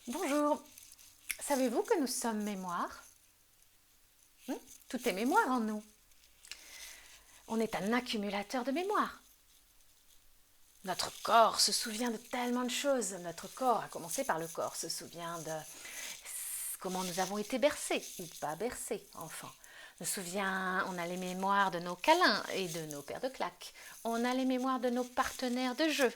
Bonjour, savez-vous que nous sommes mémoire? Tout est mémoire en nous. On est un accumulateur de mémoire. Notre corps se souvient de tellement de choses. Notre corps, à commencer par le corps, se souvient de comment nous avons été bercés ou pas bercés, enfants. On a les mémoires de nos câlins et de nos paires de claques. On a les mémoires de nos partenaires de jeu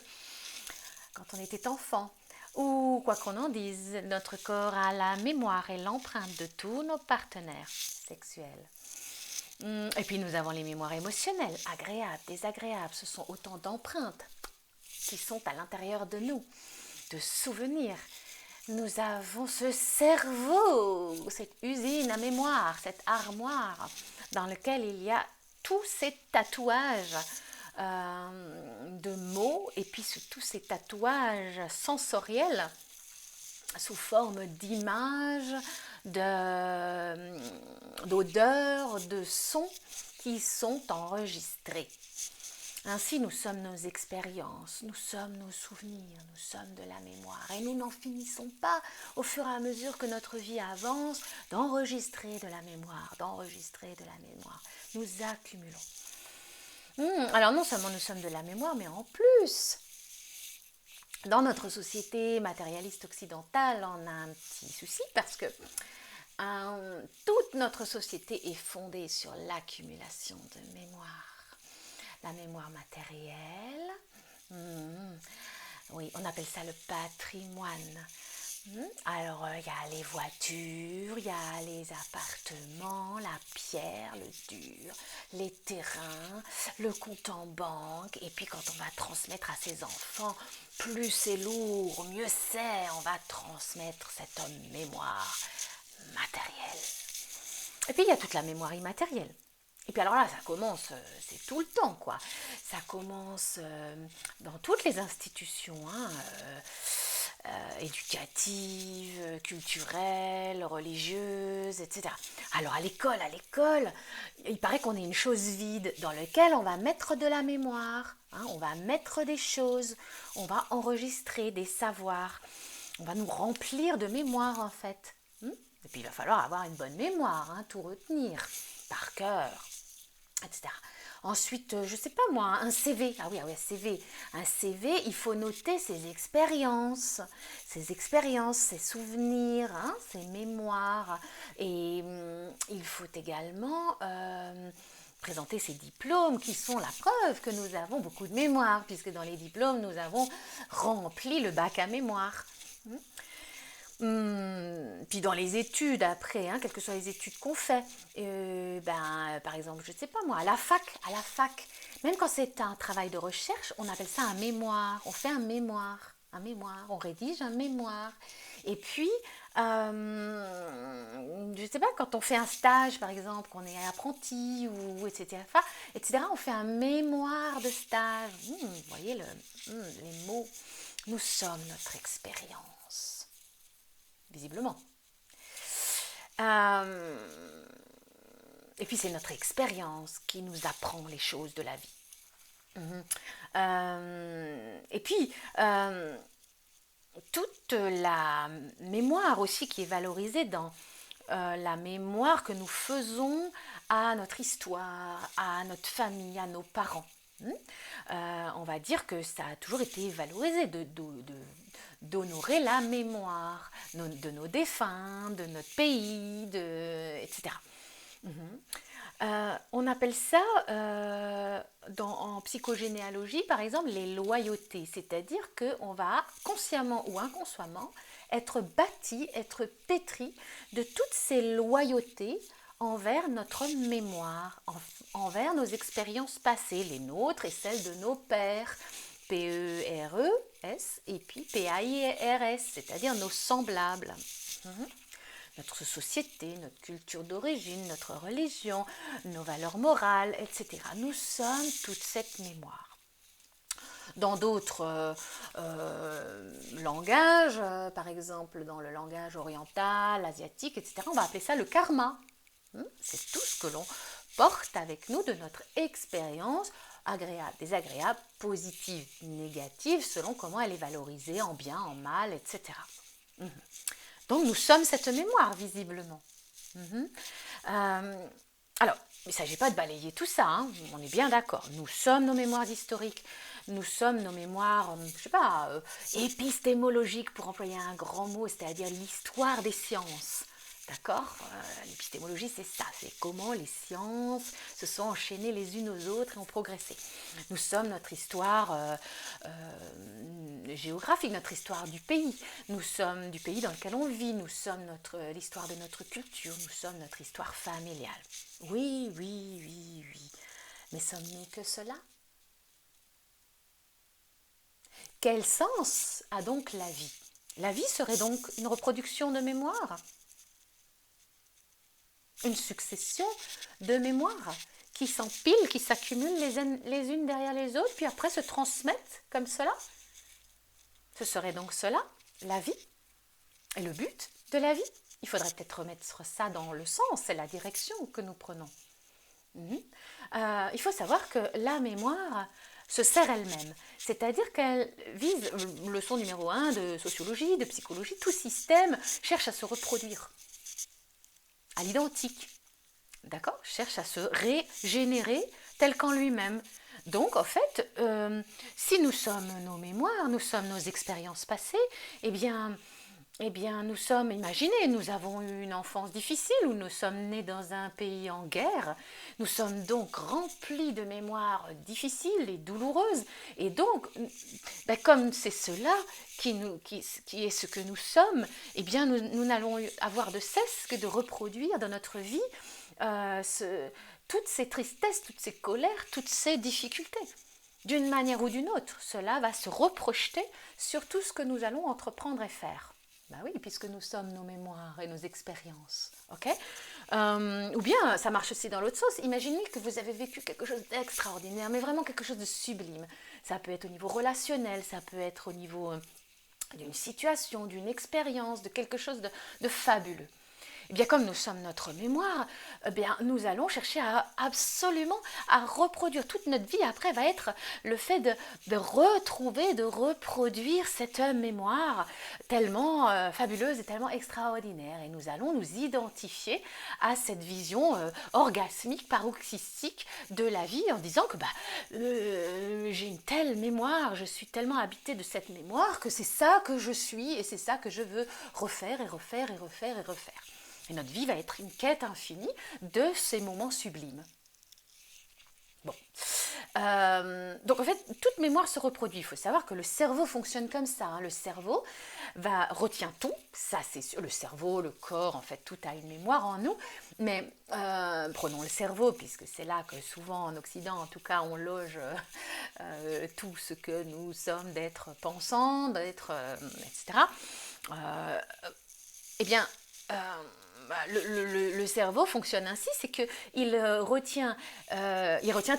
quand on était enfant. Ou quoi qu'on en dise, notre corps a la mémoire et l'empreinte de tous nos partenaires sexuels. Et puis nous avons les mémoires émotionnelles, agréables, désagréables. Ce sont autant d'empreintes qui sont à l'intérieur de nous, de souvenirs. Nous avons ce cerveau, cette usine à mémoire, cette armoire dans laquelle il y a tous ces tatouages de mots et puis tous ces tatouages sensoriels sous forme d'images, d'odeurs, de sons qui sont enregistrés. Ainsi, nous sommes nos expériences, nous sommes nos souvenirs, nous sommes de la mémoire. Et nous n'en finissons pas, au fur et à mesure que notre vie avance, d'enregistrer de la mémoire, d'enregistrer de la mémoire. Nous accumulons. Alors non seulement nous sommes de la mémoire, mais en plus, dans notre société matérialiste occidentale, on a un petit souci parce que toute notre société est fondée sur l'accumulation de mémoire. La mémoire matérielle, oui, on appelle ça le patrimoine. Alors, il y a les voitures, il y a les appartements, la pierre, le dur, les terrains, le compte en banque. Et puis, quand on va transmettre à ses enfants, plus c'est lourd, mieux c'est. On va transmettre cette mémoire matérielle. Et puis, il y a toute la mémoire immatérielle. Et puis alors là, ça commence, c'est tout le temps, quoi. Ça commence dans toutes les institutions, éducatives, culturelles, religieuses, etc. Alors à l'école, il paraît qu'on est une chose vide dans laquelle on va mettre de la mémoire, on va mettre des choses, on va enregistrer des savoirs, on va nous remplir de mémoire en fait. Et puis il va falloir avoir une bonne mémoire, tout retenir par cœur, etc. Ensuite, je sais pas moi, un CV. Ah oui, CV. Un CV, il faut noter ses expériences, ses souvenirs, ses mémoires. Et il faut également présenter ses diplômes qui sont la preuve que nous avons beaucoup de mémoire, puisque dans les diplômes, nous avons rempli le bac à mémoire. Puis dans les études après, quelles que soient les études qu'on fait, par exemple, je ne sais pas moi, à la fac, même quand c'est un travail de recherche, on appelle ça un mémoire, on fait un mémoire, on rédige un mémoire. Et puis, je ne sais pas, quand on fait un stage par exemple, qu'on est apprenti ou etc., on fait un mémoire de stage. Vous voyez les mots, nous sommes notre expérience. Visiblement. Et puis c'est notre expérience qui nous apprend les choses de la vie. Et puis toute la mémoire aussi qui est valorisée dans la mémoire que nous faisons à notre histoire, à notre famille, à nos parents. On va dire que ça a toujours été valorisé d'honorer la mémoire de nos défunts, de notre pays, etc. On appelle ça en psychogénéalogie par exemple les loyautés, c'est-à-dire qu'on va consciemment ou inconsciemment être bâti, être pétri de toutes ces loyautés envers notre mémoire, envers nos expériences passées, les nôtres et celles de nos pères, P-E-R-E-S et puis P-A-I-R-S, c'est-à-dire nos semblables. Notre société, notre culture d'origine, notre religion, nos valeurs morales, etc. Nous sommes toute cette mémoire. Dans d'autres langages, par exemple dans le langage oriental, asiatique, etc., on va appeler ça le karma. C'est tout ce que l'on porte avec nous de notre expérience, agréable, désagréable, positive, négative, selon comment elle est valorisée, en bien, en mal, etc. Donc nous sommes cette mémoire, visiblement. Mhm. Euh, alors, il ne s'agit pas de balayer tout ça, hein, on est bien d'accord. Nous sommes nos mémoires historiques, nous sommes nos mémoires, je ne sais pas, épistémologiques, pour employer un grand mot, c'est-à-dire l'histoire des sciences. D'accord. L'épistémologie, c'est ça, c'est comment les sciences se sont enchaînées les unes aux autres et ont progressé. Nous sommes notre histoire géographique, notre histoire du pays. Nous sommes du pays dans lequel on vit, nous sommes l'histoire de notre culture, nous sommes notre histoire familiale. Oui, oui, oui, oui. Mais sommes-nous que cela? Quel sens a donc la vie? La vie serait donc une reproduction de mémoire, une succession de mémoires qui s'empilent, qui s'accumulent les unes derrière les autres, puis après se transmettent comme cela. Ce serait donc cela, la vie, et le but de la vie. Il faudrait peut-être remettre ça dans le sens et la direction que nous prenons. Il faut savoir que la mémoire se sert elle-même, c'est-à-dire qu'elle vise, leçon numéro 1 de sociologie, de psychologie, tout système cherche à se reproduire à l'identique, d'accord, cherche à se régénérer tel qu'en lui-même. Donc, en fait, si nous sommes nos mémoires, nous sommes nos expériences passées, eh bien, nous sommes, imaginez, nous avons eu une enfance difficile où nous sommes nés dans un pays en guerre. Nous sommes donc remplis de mémoires difficiles et douloureuses. Et donc, comme c'est cela qui est ce que nous sommes, eh bien, nous n'allons avoir de cesse que de reproduire dans notre vie toutes ces tristesses, toutes ces colères, toutes ces difficultés. D'une manière ou d'une autre, cela va se reprojeter sur tout ce que nous allons entreprendre et faire. Ben oui, puisque nous sommes nos mémoires et nos expériences. Okay, ou bien, ça marche aussi dans l'autre sens. Imaginez que vous avez vécu quelque chose d'extraordinaire, mais vraiment quelque chose de sublime. Ça peut être au niveau relationnel, ça peut être au niveau d'une situation, d'une expérience, de quelque chose de fabuleux. Eh bien, comme nous sommes notre mémoire, eh bien, nous allons chercher absolument à reproduire. Toute notre vie, après, va être le fait de retrouver, de reproduire cette mémoire tellement fabuleuse et tellement extraordinaire. Et nous allons nous identifier à cette vision orgasmique, paroxystique de la vie en disant que j'ai une telle mémoire, je suis tellement habitée de cette mémoire que c'est ça que je suis et c'est ça que je veux refaire et refaire et refaire et refaire. Et notre vie va être une quête infinie de ces moments sublimes. Bon. Donc en fait, toute mémoire se reproduit. Il faut savoir que le cerveau fonctionne comme ça. Hein. Le cerveau retient tout. Ça, c'est sûr. Le cerveau, le corps, en fait, tout a une mémoire en nous. Mais prenons le cerveau, puisque c'est là que souvent en Occident, en tout cas, on loge tout ce que nous sommes d'être pensants, d'être, etc. Eh bien, le cerveau fonctionne ainsi, c'est qu'il retient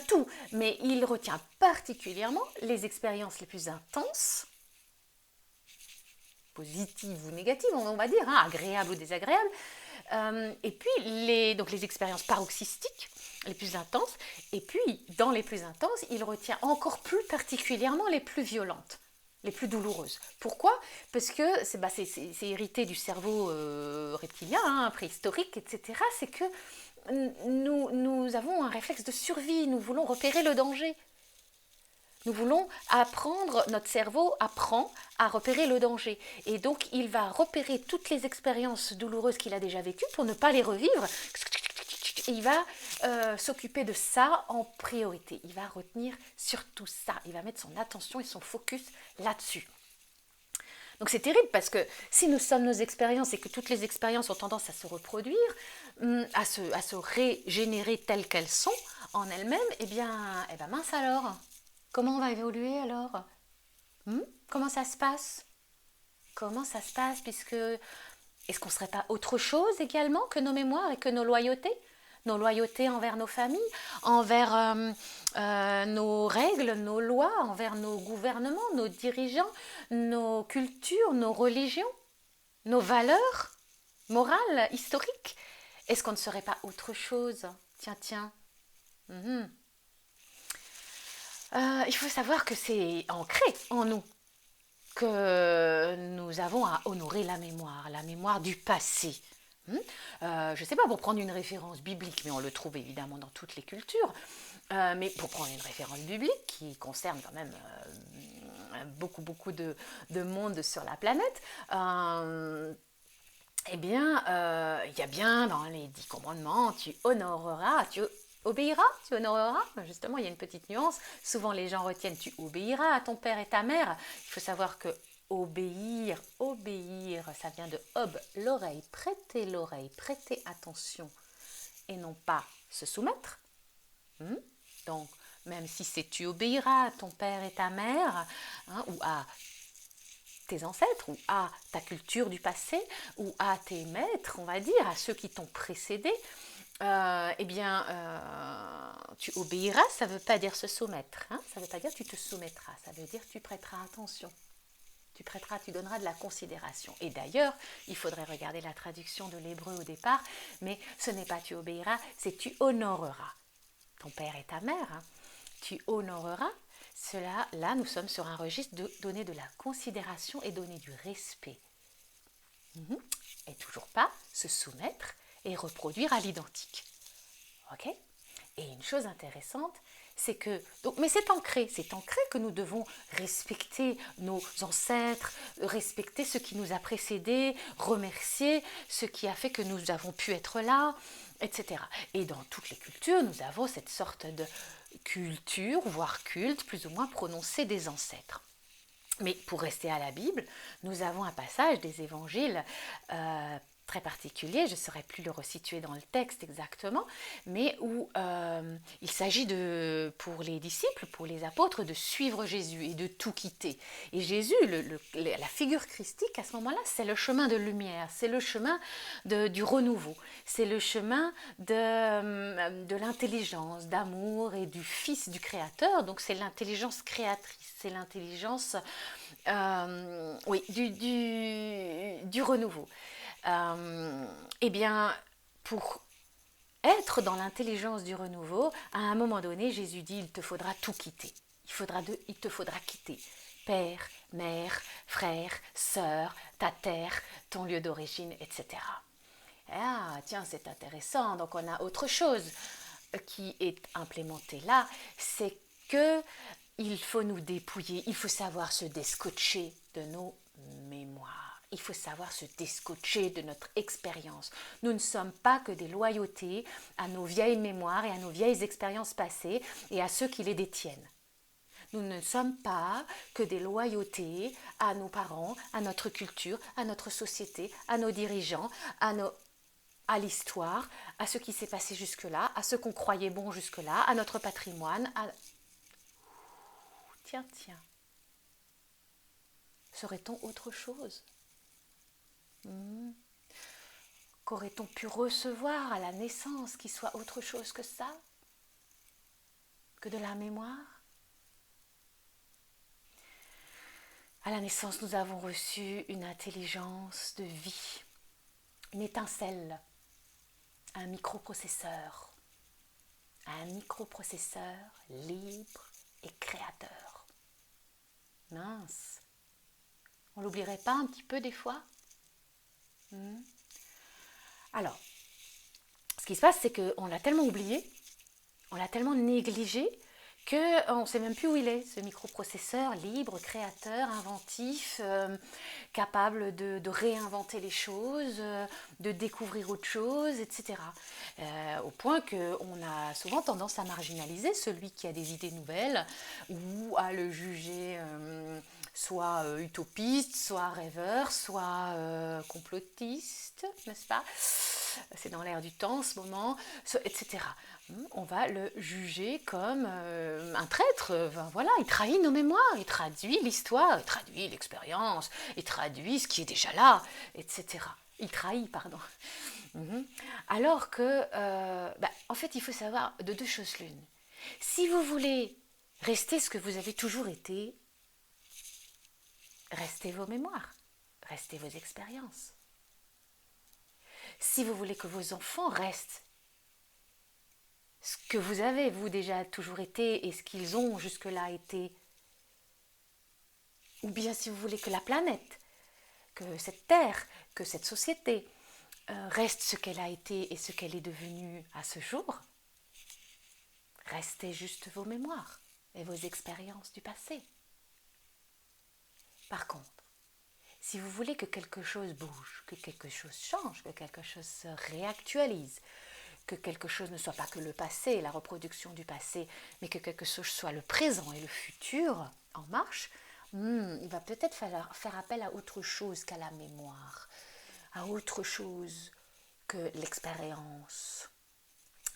tout, mais il retient particulièrement les expériences les plus intenses, positives ou négatives, on va dire, hein, agréables ou désagréables, et puis les expériences paroxystiques, les plus intenses, et puis dans les plus intenses, il retient encore plus particulièrement les plus violentes, les plus douloureuses. Pourquoi? Parce que c'est hérité du cerveau reptilien, hein, préhistorique, etc. C'est que nous avons un réflexe de survie, nous voulons repérer le danger. Nous voulons apprendre, notre cerveau apprend à repérer le danger. Et donc, il va repérer toutes les expériences douloureuses qu'il a déjà vécues pour ne pas les revivre. Et il va s'occuper de ça en priorité. Il va retenir surtout ça. Il va mettre son attention et son focus là-dessus. Donc c'est terrible parce que si nous sommes nos expériences et que toutes les expériences ont tendance à se reproduire, à se régénérer telles qu'elles sont en elles-mêmes, eh bien mince alors. Comment on va évoluer alors? Comment ça se passe? Comment ça se passe puisque... Est-ce qu'on ne serait pas autre chose également que nos mémoires et que nos loyautés? Nos loyautés envers nos familles, envers nos règles, nos lois, envers nos gouvernements, nos dirigeants, nos cultures, nos religions, nos valeurs morales, historiques. Est-ce qu'on ne serait pas autre chose? Tiens. Il faut savoir que c'est ancré en nous. que nous avons à honorer la mémoire du passé. Je ne sais pas, pour prendre une référence biblique, mais on le trouve évidemment dans toutes les cultures, mais pour prendre une référence biblique qui concerne quand même beaucoup de monde sur la planète, eh bien, il y a bien dans les 10 commandements, tu honoreras, tu obéiras, tu honoreras. Justement, il y a une petite nuance. Souvent, les gens retiennent, tu obéiras à ton père et ta mère. Il faut savoir que obéir, ça vient de ob, l'oreille, prêter attention et non pas se soumettre. Donc, même si c'est tu obéiras à ton père et ta mère, ou à tes ancêtres, ou à ta culture du passé, ou à tes maîtres, on va dire, à ceux qui t'ont précédé, tu obéiras, ça ne veut pas dire se soumettre, ça ne veut pas dire tu te soumettras, ça veut dire tu prêteras attention. Tu donneras de la considération. Et d'ailleurs, il faudrait regarder la traduction de l'hébreu au départ, mais ce n'est pas tu obéiras, c'est tu honoreras. Ton père et ta mère, tu honoreras. Cela, là, nous sommes sur un registre de donner de la considération et donner du respect. Et toujours pas se soumettre et reproduire à l'identique. Ok ? Et une chose intéressante, c'est que, mais c'est ancré que nous devons respecter nos ancêtres, respecter ce qui nous a précédés, remercier ce qui a fait que nous avons pu être là, etc. Et dans toutes les cultures, nous avons cette sorte de culture, voire culte, plus ou moins prononcé des ancêtres. Mais pour rester à la Bible, nous avons un passage des évangiles très particulier, je ne saurais plus le resituer dans le texte exactement, mais où il s'agit pour les disciples, pour les apôtres, de suivre Jésus et de tout quitter. Et Jésus, la figure christique à ce moment-là, c'est le chemin de lumière, c'est le chemin du renouveau, c'est le chemin de l'intelligence, d'amour et du Fils du Créateur, donc c'est l'intelligence créatrice, c'est l'intelligence du renouveau. Eh bien, pour être dans l'intelligence du renouveau, à un moment donné, Jésus dit, il te faudra tout quitter. Il te faudra quitter père, mère, frère, sœur, ta terre, ton lieu d'origine, etc. Ah, tiens, c'est intéressant. Donc, on a autre chose qui est implémentée là, c'est que il faut nous dépouiller, il faut savoir se descotcher de nos mémoires. Il faut savoir se descotcher de notre expérience. Nous ne sommes pas que des loyautés à nos vieilles mémoires et à nos vieilles expériences passées et à ceux qui les détiennent. Nous ne sommes pas que des loyautés à nos parents, à notre culture, à notre société, à nos dirigeants, à l'histoire, à ce qui s'est passé jusque-là, à ce qu'on croyait bon jusque-là, à notre patrimoine. Tiens. Serait-on autre chose ? Qu'aurait-on pu recevoir à la naissance qui soit autre chose que ça ? Que de la mémoire ? À la naissance, nous avons reçu une intelligence de vie, une étincelle, un microprocesseur libre et créateur. Mince, on l'oublierait pas un petit peu des fois ? Alors, ce qui se passe, c'est qu'on l'a tellement oublié, on l'a tellement négligé, qu'on ne sait même plus où il est, ce microprocesseur libre, créateur, inventif, capable de réinventer les choses, de découvrir autre chose, etc. Au point qu'on a souvent tendance à marginaliser celui qui a des idées nouvelles ou à le juger soit utopiste, soit rêveur, soit complotiste, n'est-ce pas ? C'est dans l'air du temps en ce moment, etc. On va le juger comme un traître. Voilà, il trahit nos mémoires, il traduit l'histoire, il traduit l'expérience, il traduit ce qui est déjà là, etc. Il trahit, pardon. Alors que, en fait, il faut savoir de deux choses l'une. Si vous voulez rester ce que vous avez toujours été, restez vos mémoires, restez vos expériences. Si vous voulez que vos enfants restent ce que vous avez, vous, déjà toujours été, et ce qu'ils ont jusque-là été, ou bien si vous voulez que la planète, que cette terre, que cette société reste ce qu'elle a été et ce qu'elle est devenue à ce jour, restez juste vos mémoires et vos expériences du passé. Par contre, si vous voulez que quelque chose bouge, que quelque chose change, que quelque chose se réactualise, que quelque chose ne soit pas que le passé, la reproduction du passé, mais que quelque chose soit le présent et le futur en marche, il va peut-être falloir faire appel à autre chose qu'à la mémoire, à autre chose que l'expérience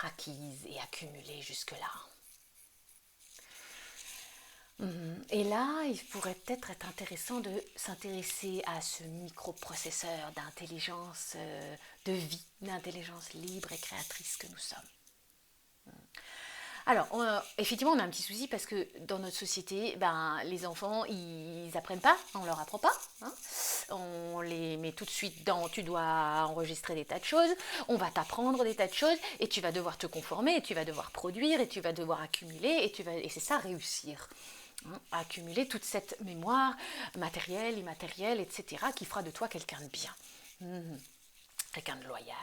acquise et accumulée jusque-là. Et là, il pourrait peut-être être intéressant de s'intéresser à ce microprocesseur d'intelligence de vie, d'intelligence libre et créatrice que nous sommes. Alors, effectivement, on a un petit souci parce que dans notre société, les enfants, ils apprennent pas, on leur apprend pas. Hein. On les met tout de suite dans, tu dois enregistrer des tas de choses, on va t'apprendre des tas de choses, et tu vas devoir te conformer, et tu vas devoir produire, et tu vas devoir accumuler, et c'est ça réussir. Accumuler toute cette mémoire matérielle, immatérielle, etc., qui fera de toi quelqu'un de bien, quelqu'un de loyal.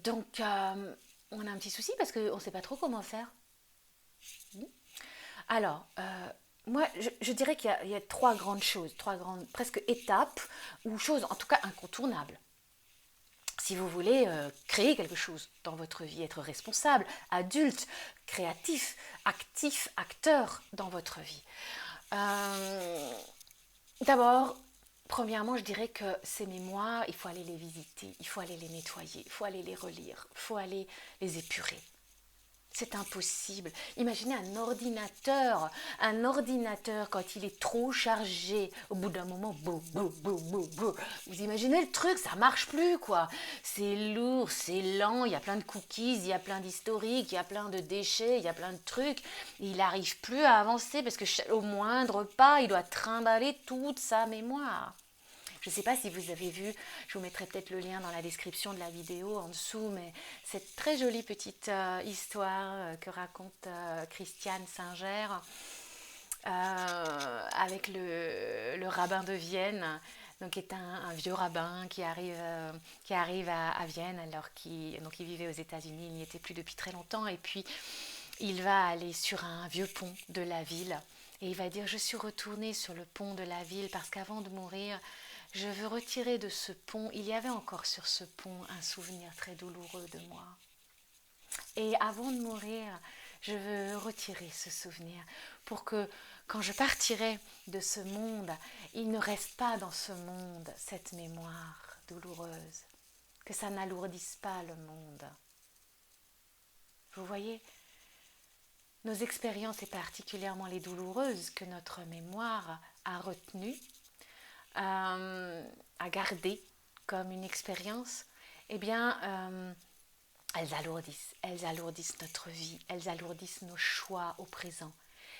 Donc, on a un petit souci parce qu'on ne sait pas trop comment faire. Alors, moi, je dirais qu'il y a trois grandes choses, trois grandes, presque étapes, ou choses en tout cas incontournables. Si vous voulez créer quelque chose dans votre vie, être responsable, adulte, créatif, actif, acteur dans votre vie. D'abord, premièrement, je dirais que ces mémoires, il faut aller les visiter, il faut aller les nettoyer, il faut aller les relire, il faut aller les épurer. C'est impossible. Imaginez un ordinateur quand il est trop chargé, au bout d'un moment, vous imaginez le truc, ça marche plus quoi. C'est lourd, c'est lent, il y a plein de cookies, il y a plein d'historiques, il y a plein de déchets, il y a plein de trucs. Il n'arrive plus à avancer parce que au moindre pas, il doit trimballer toute sa mémoire. Je ne sais pas si vous avez vu, je vous mettrai peut-être le lien dans la description de la vidéo en dessous, mais cette très jolie petite histoire que raconte Christiane Singer avec le rabbin de Vienne, donc qui est un vieux rabbin qui arrive à Vienne alors qu'il vivait aux États-Unis, il n'y était plus depuis très longtemps, et puis il va aller sur un vieux pont de la ville et il va dire: je suis retourné sur le pont de la ville parce qu'avant de mourir, je veux retirer de ce pont, il y avait encore sur ce pont un souvenir très douloureux de moi. Et avant de mourir, je veux retirer ce souvenir pour que quand je partirai de ce monde, il ne reste pas dans ce monde cette mémoire douloureuse, que ça n'alourdisse pas le monde. Vous voyez, nos expériences et particulièrement les douloureuses que notre mémoire a retenues, à garder comme une expérience, eh bien, elles alourdissent notre vie, elles alourdissent nos choix au présent.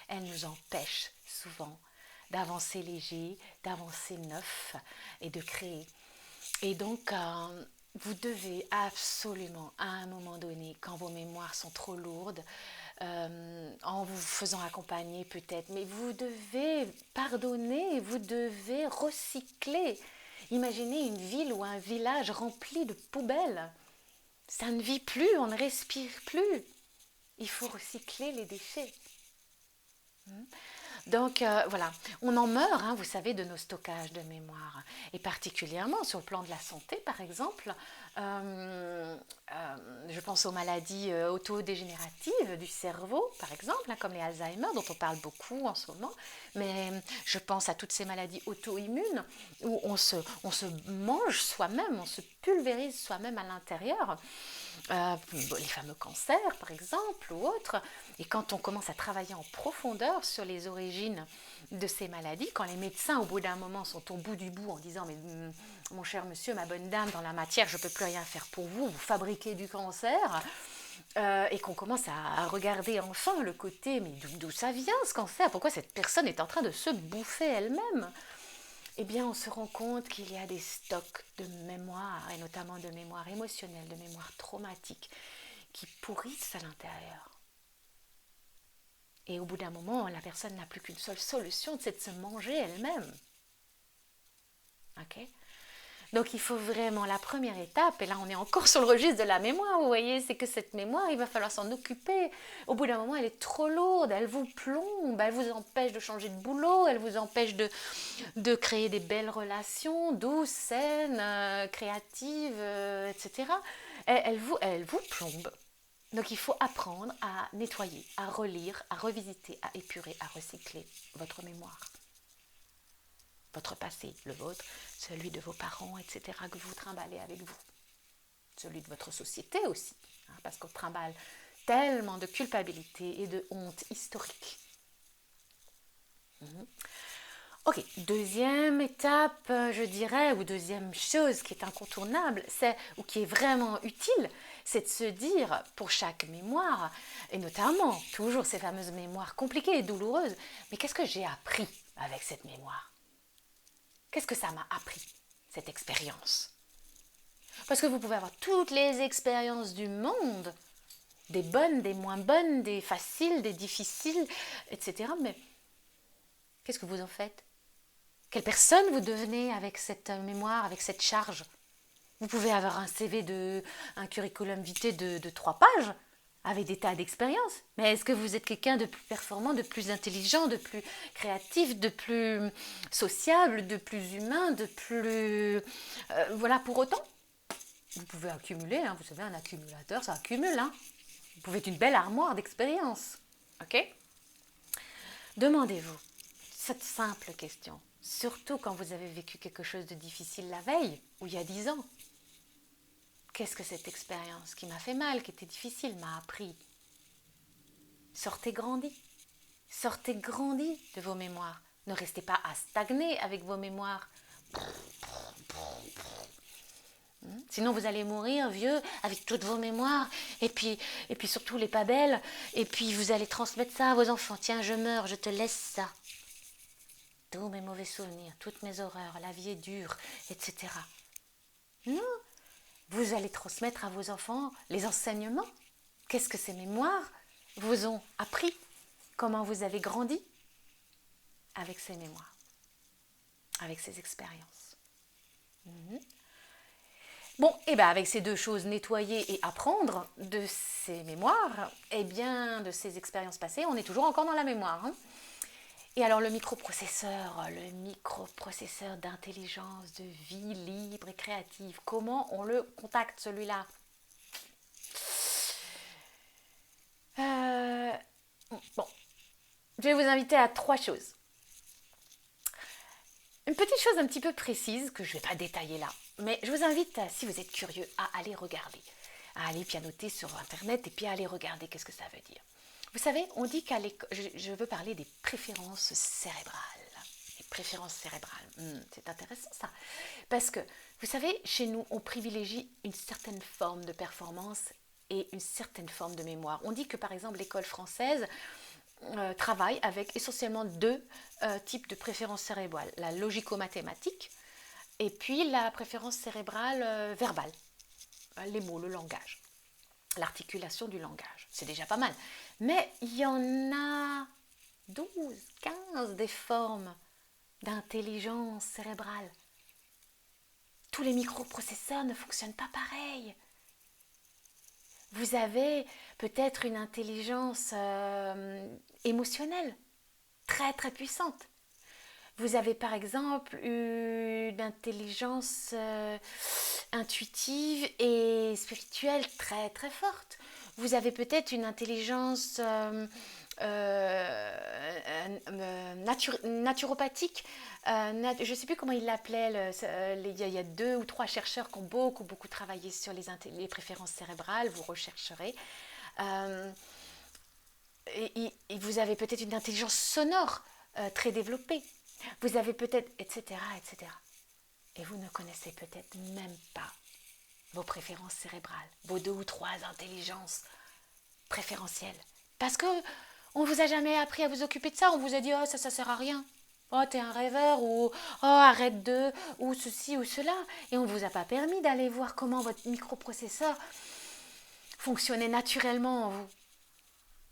Elles nous empêchent souvent d'avancer léger, d'avancer neuf et de créer. Et donc, vous devez absolument, à un moment donné, quand vos mémoires sont trop lourdes, en vous faisant accompagner peut-être, mais vous devez pardonner, vous devez recycler. Imaginez une ville ou un village rempli de poubelles. Ça ne vit plus, on ne respire plus. Il faut recycler les déchets. Donc voilà, on en meurt, vous savez, de nos stockages de mémoire. Et particulièrement sur le plan de la santé, par exemple, je pense aux maladies autodégénératives du cerveau, par exemple, comme les Alzheimer, dont on parle beaucoup en ce moment. Mais je pense à toutes ces maladies auto-immunes où on se mange soi-même, on se pulvérise soi-même à l'intérieur. Les fameux cancers par exemple ou autres, et quand on commence à travailler en profondeur sur les origines de ces maladies, quand les médecins au bout d'un moment sont au bout du bout en disant: mais mon cher monsieur, ma bonne dame, dans la matière je ne peux plus rien faire pour vous, vous fabriquez du cancer, et qu'on commence à regarder enfin le côté, mais d'où ça vient ce cancer, pourquoi cette personne est en train de se bouffer elle-même, eh bien on se rend compte qu'il y a des stocks de mémoire, et notamment de mémoire émotionnelle, de mémoire traumatique, qui pourrissent à l'intérieur. Et au bout d'un moment, la personne n'a plus qu'une seule solution, c'est de se manger elle-même. Ok ? Donc il faut vraiment, la première étape, et là on est encore sur le registre de la mémoire, vous voyez, c'est que cette mémoire, il va falloir s'en occuper. Au bout d'un moment, elle est trop lourde, elle vous plombe, elle vous empêche de changer de boulot, elle vous empêche de créer des belles relations, douces, saines, créatives, etc. Elle vous plombe. Donc il faut apprendre à nettoyer, à relire, à revisiter, à épurer, à recycler votre mémoire. Votre passé, le vôtre, celui de vos parents, etc., que vous trimballez avec vous. Celui de votre société aussi, hein, parce qu'on trimballe tellement de culpabilité et de honte historique. Ok, deuxième étape, je dirais, ou deuxième chose qui est incontournable, ou qui est vraiment utile, c'est de se dire, pour chaque mémoire, et notamment toujours ces fameuses mémoires compliquées et douloureuses, mais qu'est-ce que j'ai appris avec cette mémoire ? Qu'est-ce que ça m'a appris, cette expérience ? Parce que vous pouvez avoir toutes les expériences du monde, des bonnes, des moins bonnes, des faciles, des difficiles, etc. Mais qu'est-ce que vous en faites ? Quelle personne vous devenez avec cette mémoire, avec cette charge ? Vous pouvez avoir un CV, un curriculum vitae de 3 pages, avec des tas d'expériences. Mais est-ce que vous êtes quelqu'un de plus performant, de plus intelligent, de plus créatif, de plus sociable, de plus humain, de plus... voilà, pour autant, vous pouvez accumuler, hein, vous savez, un accumulateur, ça accumule. Hein. Vous pouvez être une belle armoire d'expérience. Ok ? Demandez-vous cette simple question, surtout quand vous avez vécu quelque chose de difficile la veille, ou il y a 10 ans. Qu'est-ce que cette expérience qui m'a fait mal, qui était difficile, m'a appris ? Sortez grandi. Sortez grandi de vos mémoires. Ne restez pas à stagner avec vos mémoires. Sinon, vous allez mourir vieux avec toutes vos mémoires et puis surtout les pas belles. Et puis, vous allez transmettre ça à vos enfants. Tiens, je meurs, je te laisse ça. Tous mes mauvais souvenirs, toutes mes horreurs, la vie est dure, etc. Non. Vous allez transmettre à vos enfants les enseignements. Qu'est-ce que ces mémoires vous ont appris ? Comment vous avez grandi avec ces mémoires, avec ces expériences. Bon, et bien avec ces deux choses, nettoyer et apprendre de ces mémoires, et bien de ces expériences passées, on est toujours encore dans la mémoire. Hein. Et alors le microprocesseur d'intelligence, de vie libre et créative, comment on le contacte celui-là ? Bon, je vais vous inviter à 3 choses. Une petite chose un petit peu précise que je ne vais pas détailler là, mais je vous invite, si vous êtes curieux, à aller regarder, à aller pianoter sur internet et puis à aller regarder qu'est-ce que ça veut dire. Vous savez, on dit qu'à l'école, je veux parler des préférences cérébrales. Les préférences cérébrales, c'est intéressant ça. Parce que, vous savez, chez nous, on privilégie une certaine forme de performance et une certaine forme de mémoire. On dit que par exemple l'école française travaille avec essentiellement 2 types de préférences cérébrales. La logico-mathématique et puis la préférence cérébrale verbale. Les mots, le langage. L'articulation du langage. C'est déjà pas mal. Mais il y en a 12, 15 des formes d'intelligence cérébrale. Tous les microprocesseurs ne fonctionnent pas pareil. Vous avez peut-être une intelligence émotionnelle très très puissante. Vous avez par exemple une intelligence intuitive et spirituelle très très forte. Vous avez peut-être une intelligence naturopathique. Je ne sais plus comment il l'appelait. Il y a 2 ou 3 chercheurs qui ont beaucoup travaillé sur les préférences cérébrales. Vous rechercherez. Et vous avez peut-être une intelligence sonore très développée. Vous avez peut-être, etc., etc. Et vous ne connaissez peut-être même pas vos préférences cérébrales, vos 2 ou 3 intelligences préférentielles. Parce que on vous a jamais appris à vous occuper de ça. On vous a dit, oh, ça sert à rien. Oh, t'es un rêveur, ou oh, arrête de, ou ceci ou cela. Et on ne vous a pas permis d'aller voir comment votre microprocesseur fonctionnait naturellement en vous.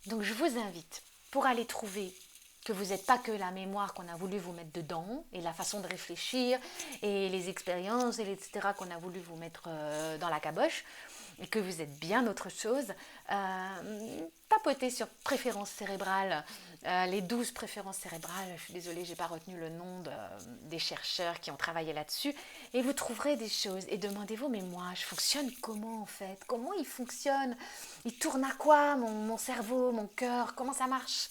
Donc je vous invite pour aller trouver que vous n'êtes pas que la mémoire qu'on a voulu vous mettre dedans, et la façon de réfléchir, et les expériences, et etc. qu'on a voulu vous mettre dans la caboche, et que vous êtes bien autre chose, tapotez sur préférences cérébrales, les 12 préférences cérébrales, je suis désolée, j'ai pas retenu le nom des chercheurs qui ont travaillé là-dessus, et vous trouverez des choses, et demandez-vous, mais moi, je fonctionne comment en fait? Comment il fonctionne? Il tourne à quoi mon cerveau, mon cœur? Comment ça marche?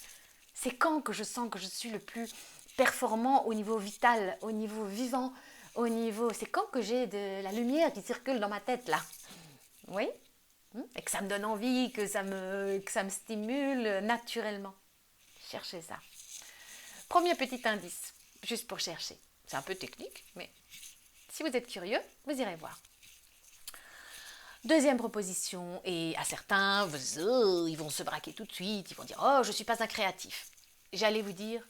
C'est quand que je sens que je suis le plus performant au niveau vital, au niveau vivant, au niveau... C'est quand que j'ai de la lumière qui circule dans ma tête, là. Oui? Et que ça me donne envie, que ça me stimule naturellement. Cherchez ça. Premier petit indice, juste pour chercher. C'est un peu technique, mais si vous êtes curieux, vous irez voir. Deuxième proposition, et à certains, ils vont se braquer tout de suite, ils vont dire « Oh, je ne suis pas un créatif ». J'allais vous dire,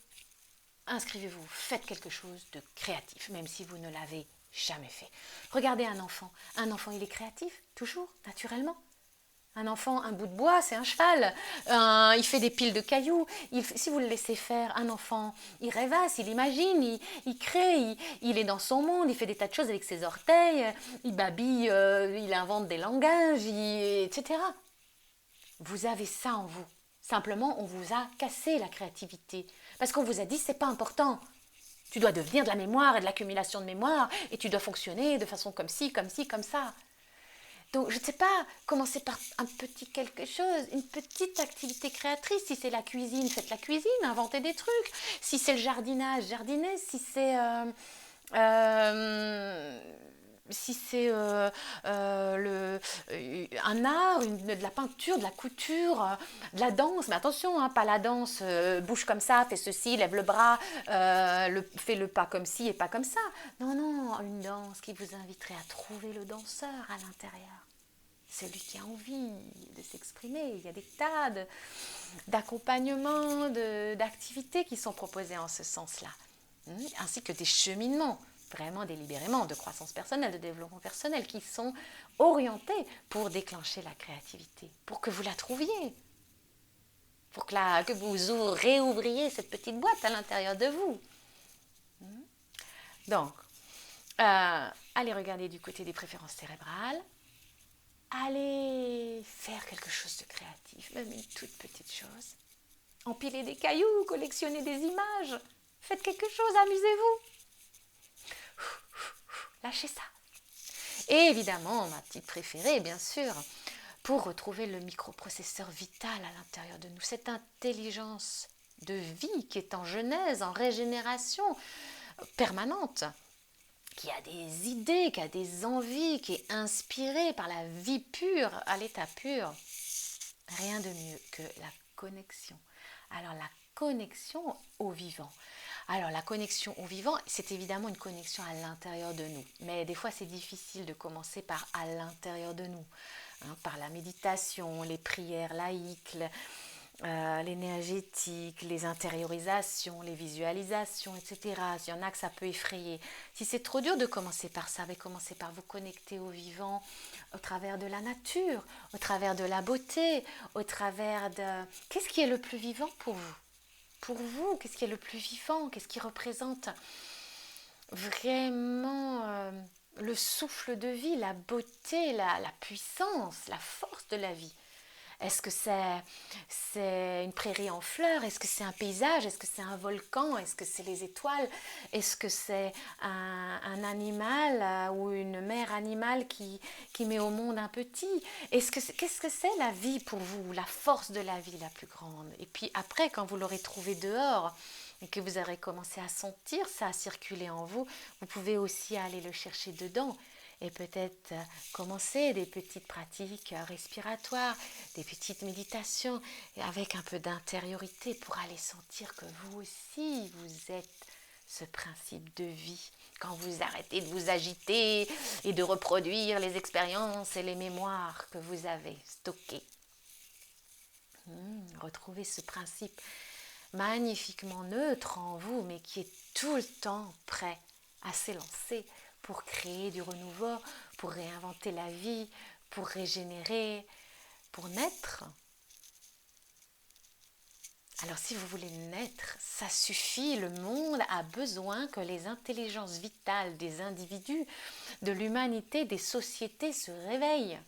inscrivez-vous, faites quelque chose de créatif, même si vous ne l'avez jamais fait. Regardez un enfant, il est créatif, toujours, naturellement. Un enfant, un bout de bois, c'est un cheval. Il fait des piles de cailloux. Si vous le laissez faire, un enfant, il rêvasse, il imagine, il crée, il est dans son monde, il fait des tas de choses avec ses orteils, il babille, il invente des langages, etc. Vous avez ça en vous. Simplement, on vous a cassé la créativité. Parce qu'on vous a dit, c'est pas important. Tu dois devenir de la mémoire et de l'accumulation de mémoire, et tu dois fonctionner de façon comme ci, comme ci, comme ça. Donc, je ne sais pas, commencez par un petit quelque chose, une petite activité créatrice. Si c'est la cuisine, faites la cuisine, inventez des trucs. Si c'est le jardinage, jardinez. Si c'est un art, de la peinture, de la couture, de la danse. Mais attention, hein, pas la danse, bouge comme ça, fais ceci, lève le bras, fais le pas comme ci et pas comme ça. Non, non, une danse qui vous inviterait à trouver le danseur à l'intérieur. Celui qui a envie de s'exprimer. Il y a des tas d'accompagnements, d'activités qui sont proposées en ce sens-là. Ainsi que des cheminements, vraiment délibérément, de croissance personnelle, de développement personnel, qui sont orientés pour déclencher la créativité, pour que vous la trouviez, pour que vous réouvriez cette petite boîte à l'intérieur de vous. Donc, allez regarder du côté des préférences cérébrales. Allez faire quelque chose de créatif, même une toute petite chose. Empilez des cailloux, collectionnez des images. Faites quelque chose, amusez-vous. Lâchez ça. Et évidemment, ma petite préférée, bien sûr, pour retrouver le microprocesseur vital à l'intérieur de nous, cette intelligence de vie qui est en genèse, en régénération permanente, qui a des idées, qui a des envies, qui est inspirée par la vie pure, à l'état pur. Rien de mieux que la connexion. Alors la connexion au vivant. Alors la connexion au vivant, c'est évidemment une connexion à l'intérieur de nous. Mais des fois c'est difficile de commencer par à l'intérieur de nous. Par la méditation, les prières laïques, l'énergétique, les intériorisations, les visualisations, etc. Il y en a que ça peut effrayer. Si c'est trop dur de commencer par ça, commencez par vous connecter au vivant, au travers de la nature, au travers de la beauté, au travers de... Qu'est-ce qui est le plus vivant pour vous? Pour vous, qu'est-ce qui est le plus vivant? Qu'est-ce qui représente vraiment le souffle de vie, la beauté, la puissance, la force de la vie? Est-ce que c'est une prairie en fleurs? Est-ce que c'est un paysage? Est-ce que c'est un volcan? Est-ce que c'est les étoiles? Est-ce que c'est un animal ou une mère animale qui met au monde un petit? Qu'est-ce que c'est la vie pour vous? La force de la vie la plus grande? Et puis après, quand vous l'aurez trouvé dehors et que vous aurez commencé à sentir ça circuler en vous, vous pouvez aussi aller le chercher dedans. Et peut-être commencer des petites pratiques respiratoires, des petites méditations, et avec un peu d'intériorité pour aller sentir que vous aussi, vous êtes ce principe de vie. Quand vous arrêtez de vous agiter et de reproduire les expériences et les mémoires que vous avez stockées. Retrouvez ce principe magnifiquement neutre en vous, mais qui est tout le temps prêt à s'élancer pour créer du renouveau, pour réinventer la vie, pour régénérer, pour naître. Alors si vous voulez naître, ça suffit, le monde a besoin que les intelligences vitales des individus, de l'humanité, des sociétés se réveillent.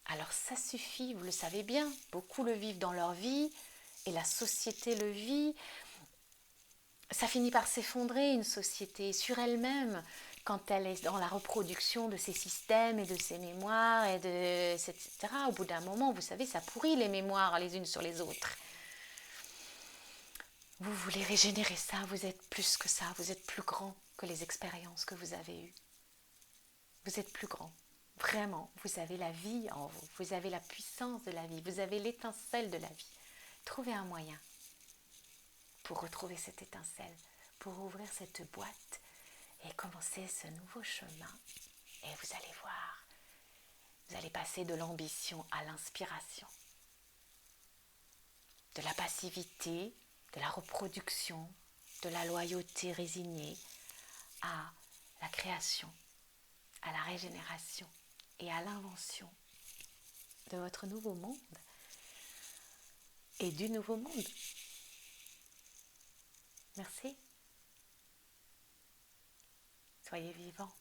Alors ça suffit, vous le savez bien, beaucoup le vivent dans leur vie et la société le vit. Ça finit par s'effondrer une société sur elle-même quand elle est dans la reproduction de ses systèmes et de ses mémoires, etc. Au bout d'un moment, vous savez, ça pourrit les mémoires les unes sur les autres. Vous voulez régénérer ça, vous êtes plus que ça, vous êtes plus grand que les expériences que vous avez eues. Vous êtes plus grand. Vraiment, vous avez la vie en vous, vous avez la puissance de la vie, vous avez l'étincelle de la vie. Trouvez un moyen pour retrouver cette étincelle, pour ouvrir cette boîte et commencer ce nouveau chemin. Et vous allez voir, vous allez passer de l'ambition à l'inspiration, de la passivité, de la reproduction, de la loyauté résignée à la création, à la régénération et à l'invention de votre nouveau monde et du nouveau monde. Merci. Soyez vivants.